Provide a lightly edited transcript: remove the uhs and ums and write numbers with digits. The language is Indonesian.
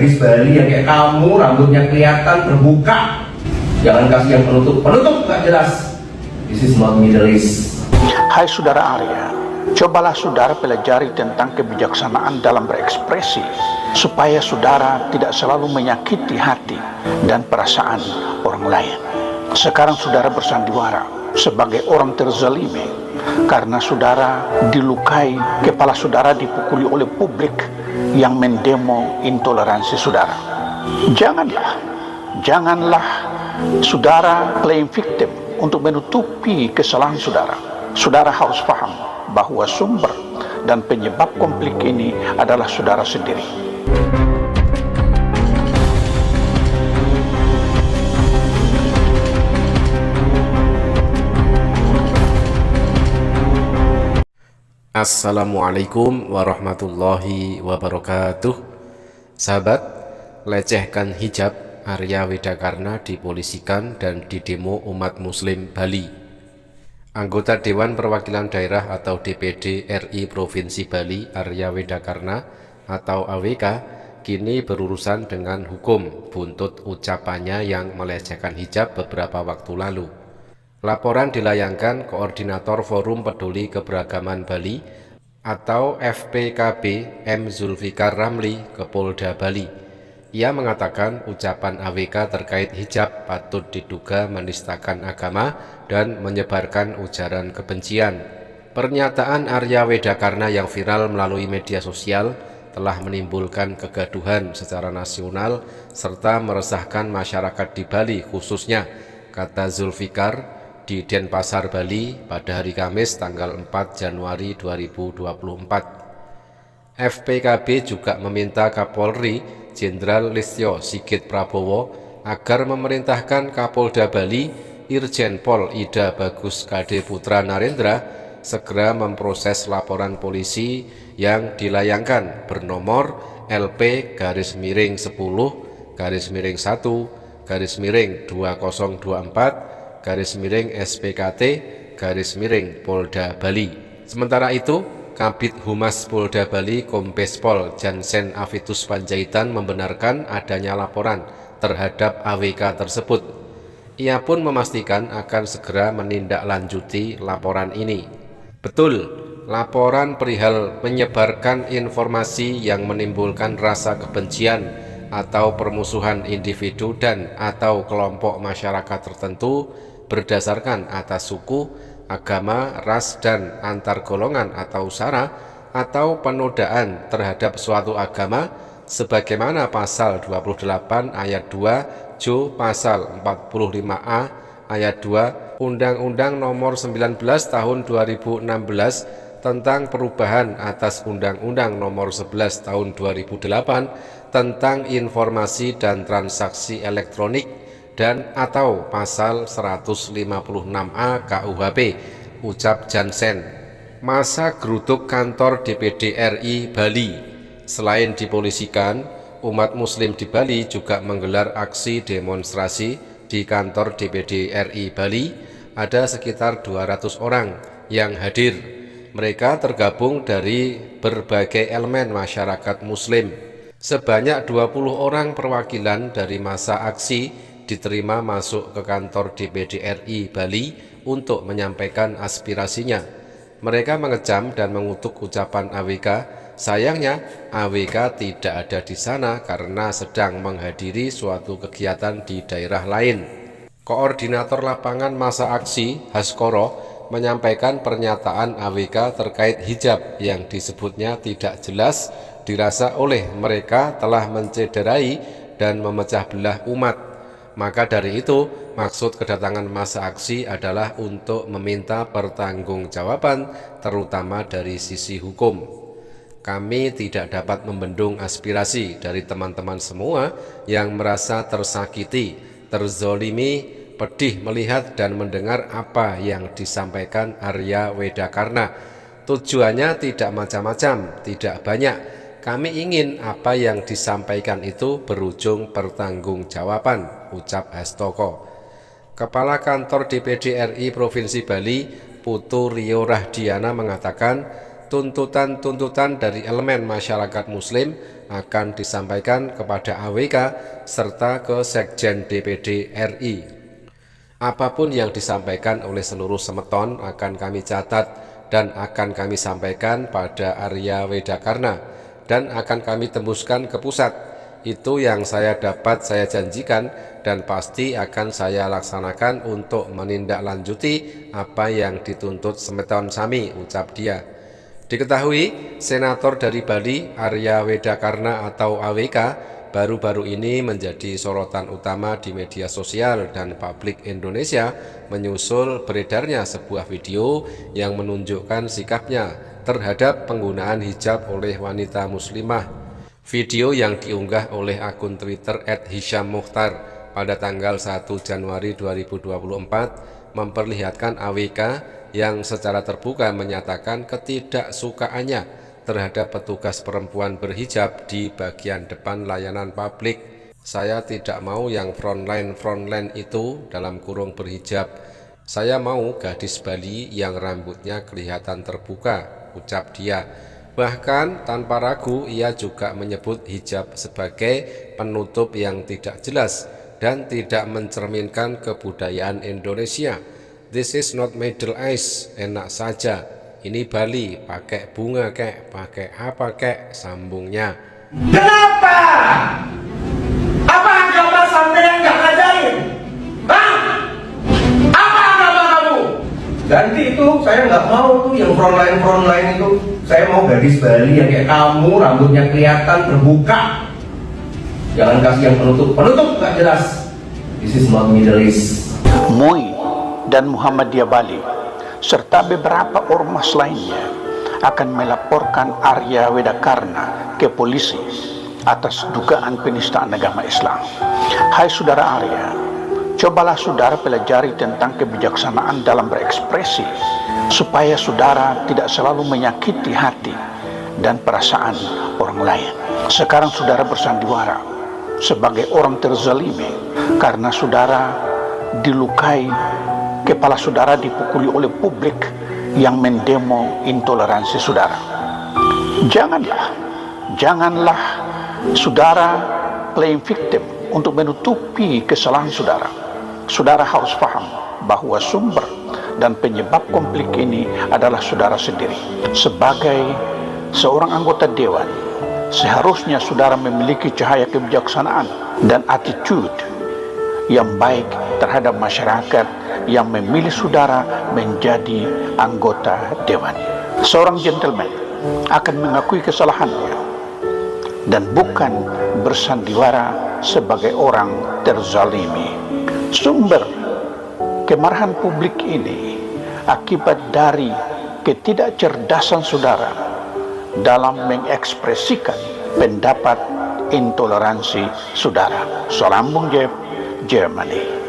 gadis Bali yang kayak kamu, rambutnya kelihatan terbuka. Jangan kasih yang penutup gak jelas. This is not Middle East. Hai saudara Arya, cobalah saudara pelajari tentang kebijaksanaan dalam berekspresi, supaya saudara tidak selalu menyakiti hati dan perasaan orang lain. Sekarang saudara bersandiwara sebagai orang terzalimi, karena saudara dilukai, kepala saudara dipukuli oleh publik yang mendemo intoleransi saudara. Janganlah saudara playing victim untuk menutupi kesalahan saudara. Saudara harus paham bahwa sumber dan penyebab konflik ini adalah saudara sendiri. Assalamualaikum warahmatullahi wabarakatuh. Sahabat, lecehkan hijab, Arya Widakarna dipolisikan dan didemo umat muslim Bali. Anggota Dewan Perwakilan Daerah atau DPD RI Provinsi Bali, Arya Widakarna atau AWK, kini berurusan dengan hukum buntut ucapannya yang melecehkan hijab beberapa waktu lalu. Laporan dilayangkan Koordinator Forum Peduli Keberagaman Bali atau FPKB M. Zulfikar Ramli ke Polda Bali. Ia mengatakan ucapan AWK terkait hijab patut diduga menistakan agama dan menyebarkan ujaran kebencian. Pernyataan Arya Widakarna yang viral melalui media sosial telah menimbulkan kegaduhan secara nasional serta meresahkan masyarakat di Bali khususnya, kata Zulfikar di Denpasar, Bali pada hari Kamis tanggal 4 Januari 2024. FPKB juga meminta Kapolri Jenderal Listio Sigit Prabowo agar memerintahkan Kapolda Bali Irjen Pol Ida Bagus Kade Putra Narendra segera memproses laporan polisi yang dilayangkan bernomor LP-1024-2024-SPKT-Polda Bali. Sementara itu, Kabid Humas Polda Bali Kombes Pol Jansen Afitus Panjaitan membenarkan adanya laporan terhadap AWK tersebut. Ia pun memastikan akan segera menindaklanjuti laporan ini. Betul, laporan perihal menyebarkan informasi yang menimbulkan rasa kebencian atau permusuhan individu dan atau kelompok masyarakat tertentu berdasarkan atas suku, agama, ras, dan antar golongan atau sara atau penodaan terhadap suatu agama sebagaimana pasal 28 ayat 2 Jo pasal 45A ayat 2 Undang-Undang Nomor 19 Tahun 2016 tentang perubahan atas Undang-Undang Nomor 11 Tahun 2008 tentang informasi dan transaksi elektronik dan atau pasal 156A KUHP, ucap Jansen. Masa geruduk kantor DPD RI Bali. Selain dipolisikan, umat muslim di Bali juga menggelar aksi demonstrasi di kantor DPD RI Bali. Ada sekitar 200 orang yang hadir. Mereka tergabung dari berbagai elemen masyarakat muslim. Sebanyak 20 orang perwakilan dari masa aksi diterima masuk ke kantor DPD RI Bali untuk menyampaikan aspirasinya. Mereka mengecam dan mengutuk ucapan AWK. Sayangnya AWK tidak ada di sana karena sedang menghadiri suatu kegiatan di daerah lain. Koordinator lapangan masa aksi Haskoro menyampaikan pernyataan AWK terkait hijab yang disebutnya tidak jelas dirasa oleh mereka telah mencederai dan memecah belah umat. Maka dari itu, maksud kedatangan masa aksi adalah untuk meminta pertanggungjawaban, terutama dari sisi hukum. Kami tidak dapat membendung aspirasi dari teman-teman semua yang merasa tersakiti, terzolimi, pedih melihat dan mendengar apa yang disampaikan Arya Widakarna. Tujuannya tidak macam-macam, tidak banyak. Kami ingin apa yang disampaikan itu berujung pertanggungjawaban, ucap Hastoko. Kepala Kantor DPD RI Provinsi Bali, Putu Rio Rahdiana mengatakan, tuntutan-tuntutan dari elemen masyarakat Muslim akan disampaikan kepada AWK serta ke Sekjen DPD RI. Apapun yang disampaikan oleh seluruh semeton akan kami catat dan akan kami sampaikan pada Arya Wedakarna dan akan kami tembuskan ke pusat. Itu yang saya dapat saya janjikan dan pasti akan saya laksanakan untuk menindaklanjuti apa yang dituntut semeton sami, ucap dia. Diketahui, senator dari Bali, Arya Wedakarna atau AWK, baru-baru ini menjadi sorotan utama di media sosial dan publik Indonesia menyusul beredarnya sebuah video yang menunjukkan sikapnya terhadap penggunaan hijab oleh wanita muslimah. Video yang diunggah oleh akun Twitter @hishammukhtar pada tanggal 1 Januari 2024 memperlihatkan AWK yang secara terbuka menyatakan ketidaksukaannya terhadap petugas perempuan berhijab di bagian depan layanan publik. Saya tidak mau yang frontline itu dalam kurung berhijab. Saya mau gadis Bali yang rambutnya kelihatan terbuka, ucap dia. Bahkan tanpa ragu ia juga menyebut hijab sebagai penutup yang tidak jelas dan tidak mencerminkan kebudayaan Indonesia. This is not Middle East, enak saja. Ini Bali, pakai bunga kek, pakai apa kek, sambungnya. Kenapa? Apa agama sampai yang gak ngajarin? Hah? Apa agama kamu? Ganti itu, saya nggak mau tuh yang frontline itu. Saya mau gadis Bali yang kayak kamu, rambutnya kelihatan terbuka. Jangan kasih yang penutup nggak jelas. This is not Middle East. MUI dan Muhammadiyah Bali serta beberapa ormas lainnya akan melaporkan Arya Wedakarna ke polisi atas dugaan penistaan agama Islam. Hai saudara Arya, cobalah saudara pelajari tentang kebijaksanaan dalam berekspresi supaya saudara tidak selalu menyakiti hati dan perasaan orang lain. Sekarang saudara bersandiwara sebagai orang terzalimi karena saudara dilukai, kepala saudara dipukuli oleh publik yang mendemo intoleransi saudara. Janganlah saudara playing victim untuk menutupi kesalahan saudara. Saudara harus paham bahwa sumber dan penyebab konflik ini adalah saudara sendiri. Sebagai seorang anggota dewan, seharusnya saudara memiliki cahaya kebijaksanaan dan attitude yang baik terhadap masyarakat yang memilih saudara menjadi anggota dewan. Seorang gentleman akan mengakui kesalahannya dan bukan bersandiwara sebagai orang terzalimi. Sumber kemarahan publik ini akibat dari ketidakcerdasan saudara dalam mengekspresikan pendapat intoleransi saudara. Salam Bung Jeff, Germany.